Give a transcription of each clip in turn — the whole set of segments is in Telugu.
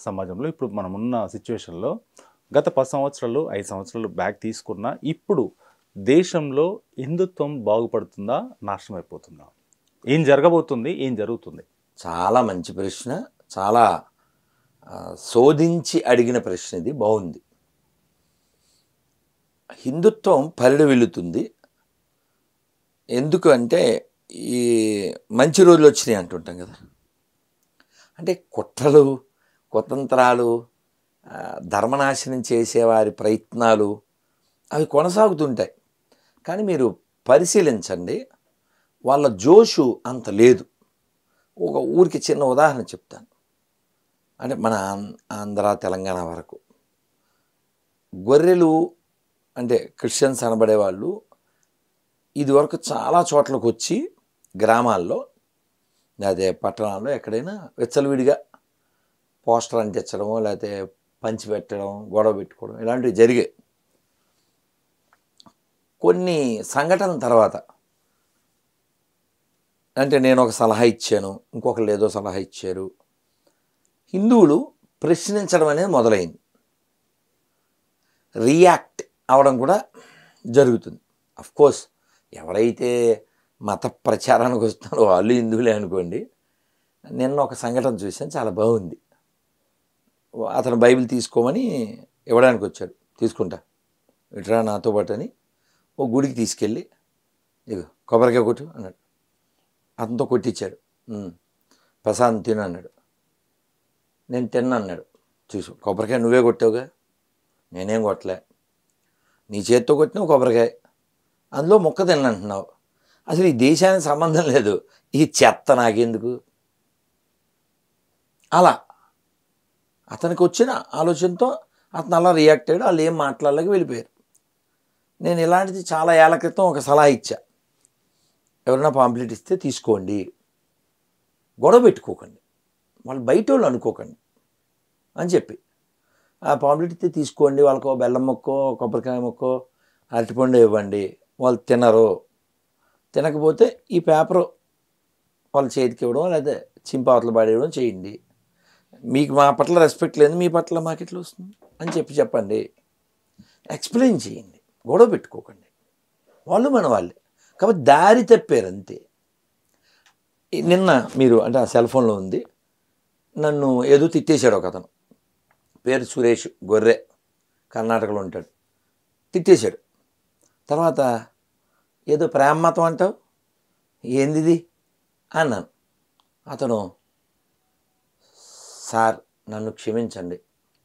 సమాజంలో ఇప్పుడు మనం ఉన్న సిచ్యువేషన్లో గత 10 సంవత్సరాలు 5 సంవత్సరాలు బ్యాక్ తీసుకున్న ఇప్పుడు దేశంలో హిందుత్వం బాగుపడుతుందా నాశనం అయిపోతుందా? ఏం జరగబోతుంది? ఏం జరుగుతుంది? చాలా మంచి ప్రశ్న. చాలా శోధించి అడిగిన ప్రశ్న ఇది. బాగుంది. హిందుత్వం పరిడి వెళుతుంది. ఎందుకు అంటే ఈ మంచి రోజులు వచ్చినాయి అంటుంటాం కదా. అంటే కుట్రలు, కుతంత్రాలు, ధర్మనాశనం చేసేవారి ప్రయత్నాలు అవి కొనసాగుతుంటాయి. కానీ మీరు పరిశీలించండి, వాళ్ళ జోషు అంత లేదు. ఒక ఊరికి చిన్న ఉదాహరణ చెప్తాను. అంటే మన ఆంధ్ర తెలంగాణ వరకు గొర్రెలు అంటే క్రిస్టియన్స్ అనబడేవాళ్ళు ఇదివరకు చాలా చోట్లకు వచ్చి గ్రామాల్లో లేకపోతే పట్టణాల్లో ఎక్కడైనా విచ్చలవిడిగా పోస్టర్ అంటించడము లేకపోతే పంచి పెట్టడం, గొడవ పెట్టుకోవడం ఇలాంటివి జరిగాయి. కొన్ని సంఘటనల తర్వాత అంటే నేను ఒక సలహా ఇచ్చాను, ఇంకొకరు ఏదో సలహా ఇచ్చారు, హిందువులు ప్రశ్నించడం అనేది మొదలైంది. రియాక్ట్ అవ్వడం కూడా జరుగుతుంది. అఫ్కోర్స్ ఎవరైతే మత ప్రచారానికి వస్తున్నారో వాళ్ళు హిందువులే అనుకోండి. నిన్న ఒక సంఘటన చూశాను, చాలా బాగుంది. అతను బైబిల్ తీసుకోమని ఇవ్వడానికి వచ్చాడు. తీసుకుంటా ఇట్రా నాతో పాటు అని ఓ గుడికి తీసుకెళ్ళి ఇగో కొబ్బరికాయ కొట్టు అన్నాడు. అతనితో కొట్టించాడు. ప్రసాదం తిను అన్నాడు. నేను తిన్నా అన్నాడు. చూసు కొబ్బరికాయ నువ్వే కొట్టావుగా, నేనేం కొట్టలే, నీ చేత్తో కొట్టినావు కొబ్బరికాయ, అందులో ముక్క తిన్నంటున్నావు. అసలు ఈ దేశానికి సంబంధం లేదు, ఈ చెత్త నాకెందుకు? అలా అతనికి వచ్చిన ఆలోచనతో అతను అలా రియాక్ట్ అయ్యాడు. వాళ్ళు ఏం మాట్లాడలేక వెళ్ళిపోయారు. నేను ఇలాంటిది చాలా ఏళ్ల క్రితం ఒక సలహా ఇచ్చా. ఎవరైనా పాంప్లెట్ ఇస్తే తీసుకోండి, గొడవ పెట్టుకోకండి, వాళ్ళు బయట వాళ్ళు అనుకోకండి అని చెప్పి. ఆ పాంప్లెట్ ఇస్తే తీసుకోండి, వాళ్ళకో బెల్లం మొక్కో కొబ్బరికాయ మొక్కో అరటిపండు ఇవ్వండి. వాళ్ళు తినరు, తినకపోతే ఈ పేపరు వాళ్ళ చేతికి ఇవ్వడం లేదా చింపావతలు పడేయడం చేయండి. మీకు మా పట్ల రెస్పెక్ట్ లేదు, మీ పట్ల మాకు ఎట్లా వస్తుంది అని చెప్పండి. ఎక్స్ప్లెయిన్ చేయండి, గొడవ పెట్టుకోకండి. వాళ్ళు మన వాళ్ళే కాబట్టి దారి తప్పారు అంతే. నిన్న మీరు అంటే ఆ సెల్ ఫోన్లో ఉంది, నన్ను ఏదో తిట్టేశాడు ఒక అతను, పేరు సురేష్, గొర్రె, కర్ణాటకలో ఉంటాడు. తిట్టేశాడు. తర్వాత ఏదో ప్రేమ మతం అంటావు, ఏందిది అన్నాను. అతను సార్ నన్ను క్షమించండి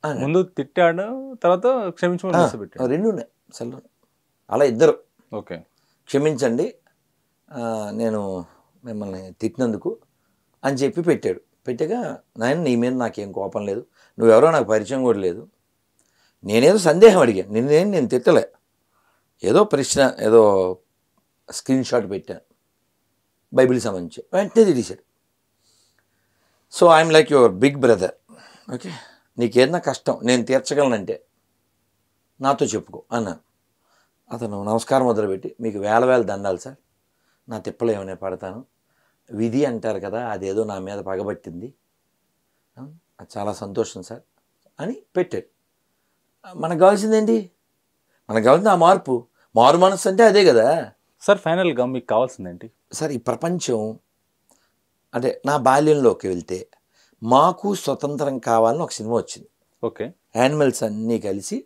అని ముందు తిట్టాడు, తర్వాత క్షమించమని రెండు ఉన్నాయి సెల్లో. అలా ఇద్దరు. ఓకే, క్షమించండి నేను మిమ్మల్ని తిట్టినందుకు అని చెప్పి పెట్టాడు. పెట్టాక నాయన నీ మీద నాకేం కోపం లేదు, నువ్వెవరో నాకు పరిచయం కూడా లేదు, నేనేదో సందేహం అడిగాను, నేను తిట్టలే, ఏదో ప్రశ్న, ఏదో స్క్రీన్ షాట్ పెట్టాను బైబిల్కి సంబంధించి. వెంటనే తిట్టేశాడు. So I'm like your big brother, okay, నీకేదన్నా కష్టం నేను తీర్చగలనంటే నాతో చెప్పుకో అన్నాను. అతను నమస్కారం మొదలుపెట్టి, మీకు వేల వేల దండాలు సార్, నా తిప్పలు ఏమైనా పడతాను, విధి అంటారు కదా అదేదో నా మీద పగబట్టింది, అది చాలా సంతోషం సార్ అని పెట్టాడు. మనకు కావాల్సిందేంటి? మనకు కావాల్సింది ఆ మారు మనస్సు అంటే అదే కదా సార్. ఫైనల్గా మీకు కావాల్సిందేంటి సార్? ఈ ప్రపంచం అంటే నా బాల్యంలోకి వెళ్తే మాకు స్వతంత్రం కావాలని ఒక సినిమా వచ్చింది. ఓకే, యానిమల్స్ అన్నీ కలిసి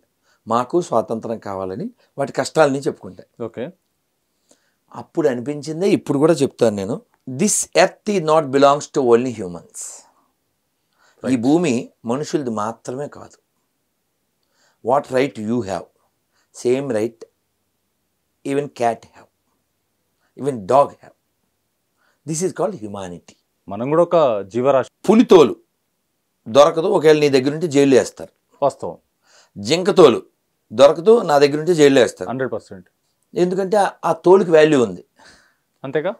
మాకు స్వాతంత్రం కావాలని వాటి కష్టాలని చెప్పుకుంటాయి. ఓకే, అప్పుడు అనిపించిందే, ఇప్పుడు కూడా చెప్తాను నేను, దిస్ ఎర్త్ ఈ not belongs to only humans. ఈ భూమి మనుషులది మాత్రమే కాదు. What right you have, same right even cat have, even dog have. This is called humanity. మనం కూడా ఒక జీవరాశి. పులితోలు దొరకదు, ఒకవేళ నీ దగ్గర ఉంటే జైలు వేస్తారు. వాస్తవం. జింకతోలు దొరకదు, నా దగ్గర ఉంటే జైలు వేస్తారు 100%. ఎందుకంటే ఆ తోలుకి వాల్యూ ఉంది. అంతేగా?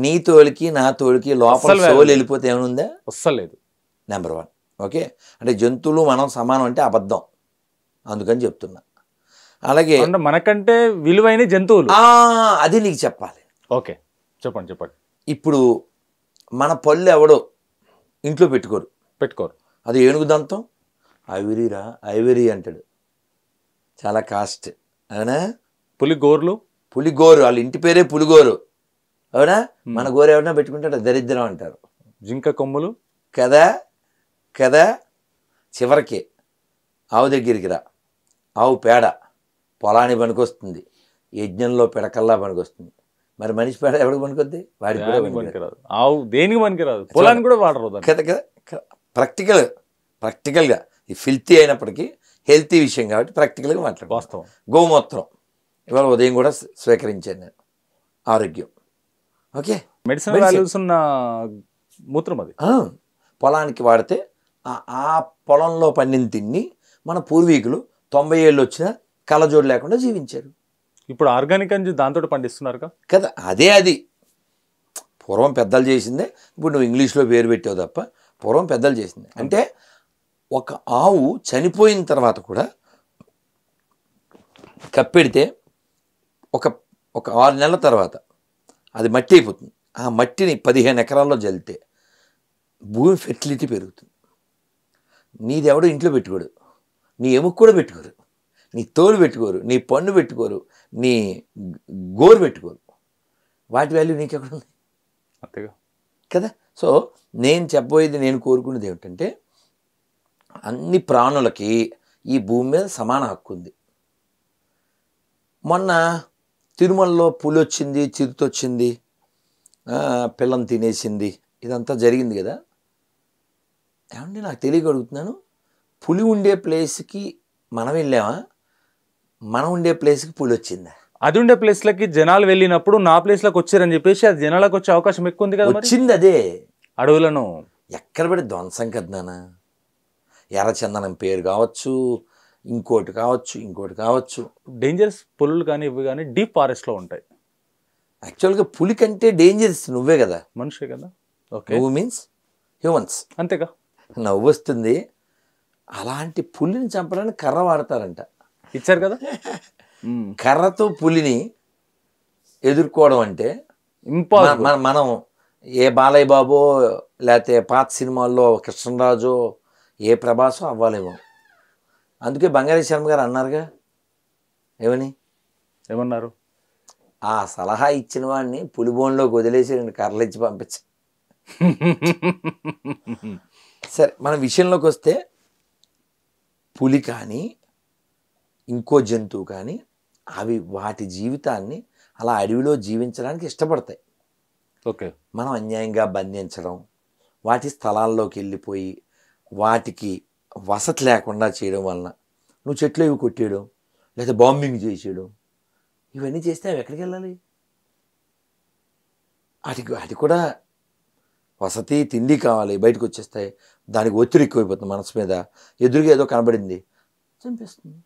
నీ తోలుకి నా తోలుకి లోపల తోలు వెళ్ళిపోతే ఏమనుందా? అస్సలేదు. నెంబర్ 1. ఓకే, అంటే జంతువులు మనం సమానం అంటే అబద్ధం, అందుకని చెప్తున్నా. అలాగే మనకంటే విలువైన జంతువులు, అది నీకు చెప్పాలి. ఓకే, చెప్పండి. ఇప్పుడు మన పళ్ళు ఎవడో ఇంట్లో పెట్టుకోరు, అది ఏనుగు దంతం, ఐవరీరా ఐవరీ అంటాడు, చాలా కాస్ట్. అవునా? పులిగోర్లు, పులిగోరు, వాళ్ళ ఇంటి పేరే పులిగోరు. అవునా? మన గోరు ఎవరైనా పెట్టుకుంటాడు దరిద్రం అంటారు జింక కొమ్ములు కదా కదా. చివరికి ఆవు దగ్గరికి రా, ఆవు పేడ పొలానికి పనికొస్తుంది, యజ్ఞంలో పిడకల్లా పనికొస్తుంది. మరి మనిషి పేడ ఎవరికి పనికొద్ది? వాడికి కూడా పనికిరాదు. ఆవు దేనికి పనికిరాదు, పొలానికి కూడా వాడరు కదా కదా. ప్రాక్టికల్గా ఈ ఫిల్తీ అయినప్పటికీ హెల్తీ విషయం కాబట్టి ప్రాక్టికల్గా మాట్లాడు. వాస్తవం. గోమూత్రం ఇవాళ ఉదయం కూడా స్వీకరించాను నేను. ఆరోగ్యం ఓకే, మెడిసిన్ వాల్యూస్ ఉన్న మూత్రం అది. పొలానికి వాడితే ఆ పొలంలో పండిన తిని మన పూర్వీకులు 90 ఏళ్ళు వచ్చినా కళ్ళజోడు లేకుండా జీవించారు. ఇప్పుడు ఆర్గానిక్ అని దాంతో పండిస్తున్నారు కదా. అది పూర్వం పెద్దలు చేసిందే, ఇప్పుడు నువ్వు ఇంగ్లీష్లో పేరు పెట్టావు తప్ప పూర్వం పెద్దలు చేసిందే. అంటే ఒక ఆవు చనిపోయిన తర్వాత కూడా కప్పెడితే ఒక 6 నెలల తర్వాత అది మట్టి అయిపోతుంది. ఆ మట్టిని 15 ఎకరాల్లో జల్లితే భూమి ఫెర్టిలిటీ పెరుగుతుంది. నీది ఎవడో ఇంట్లో పెట్టుకోడు, నీ ఎముక కూడా పెట్టుకోరు, నీ తోలు పెట్టుకోరు, నీ పన్ను పెట్టుకోరు, నీ గోరు పెట్టుకోరు. వాటి వాల్యూ నీకెక్కడ ఉంది? అంతేగా కదా. సో నేను చెప్పబోయేది, నేను కోరుకునేది ఏమిటంటే అన్ని ప్రాణులకి ఈ భూమి మీద సమాన హక్కు ఉంది. మొన్న తిరుమలలో పులి వచ్చింది, చిరుతొచ్చింది, పిల్లని తినేసింది, ఇదంతా జరిగింది కదా. ఏమంటే నాకు తెలియక అడుగుతున్నాను, పులి ఉండే ప్లేస్కి మనం వెళ్ళామా, మనం ఉండే ప్లేస్కి పులి వచ్చిందా? అది ఉండే ప్లేస్లకి జనాలు వెళ్ళినప్పుడు నా ప్లేస్లోకి వచ్చారని చెప్పేసి అది జనాలకు వచ్చే అవకాశం ఎక్కువ ఉంది కదా. వచ్చింది అదే అడవులను ఎక్కడ పడి ధ్వంసం కదనా. ఎర్రచందనం పేరు కావచ్చు, ఇంకోటి కావచ్చు. డేంజరస్ పులులు కానీ ఇవి కానీ డీప్ ఫారెస్ట్లో ఉంటాయి. యాక్చువల్గా పులి కంటే డేంజరస్ నువ్వే కదా, మనిషే కదా. ఓకే, నువ్వు మీన్స్ హ్యూమన్స్. అంతేగా. నవ్వు వస్తుంది. అలాంటి పులిని చంపడానికి కర్ర వాడతారంట. ఇచ్చారు కదా. కర్రతో పులిని ఎదుర్కోవడం అంటే మనం ఏ బాలయ్య బాబో లేకపోతే పాత సినిమాల్లో కృష్ణరాజు ఏ ప్రభాసో అవ్వాలేమో. అందుకే బంగారీ శర్మ గారు అన్నారుగా, ఏమన్నారు? ఆ సలహా ఇచ్చిన వాడిని పులిబోన్లోకి వదిలేసి 2 కర్రలు ఇచ్చి పంపించ. సరే, మన విషయంలోకి వస్తే పులి కానీ ఇంకో జంతువు కానీ అవి వాటి జీవితాన్ని అలా అడవిలో జీవించడానికి ఇష్టపడతాయి. ఓకే, మనం అన్యాయంగా బంధించడం, వాటి స్థలాల్లోకి వెళ్ళిపోయి వాటికి వసతి లేకుండా చేయడం వలన నువ్వు చెట్లు ఇవి కొట్టేయడం లేదా బాంబింగ్ చేసేయడం, ఇవన్నీ చేస్తే అవి ఎక్కడికి వెళ్ళాలి? వాటి కూడా వసతి తిండి కావాలి, బయటకు వచ్చేస్తాయి. దానికి ఒత్తిడి ఎక్కువైపోతుంది మనసు మీద. ఎదురుగా ఏదో కనబడింది చంపేస్తుంది.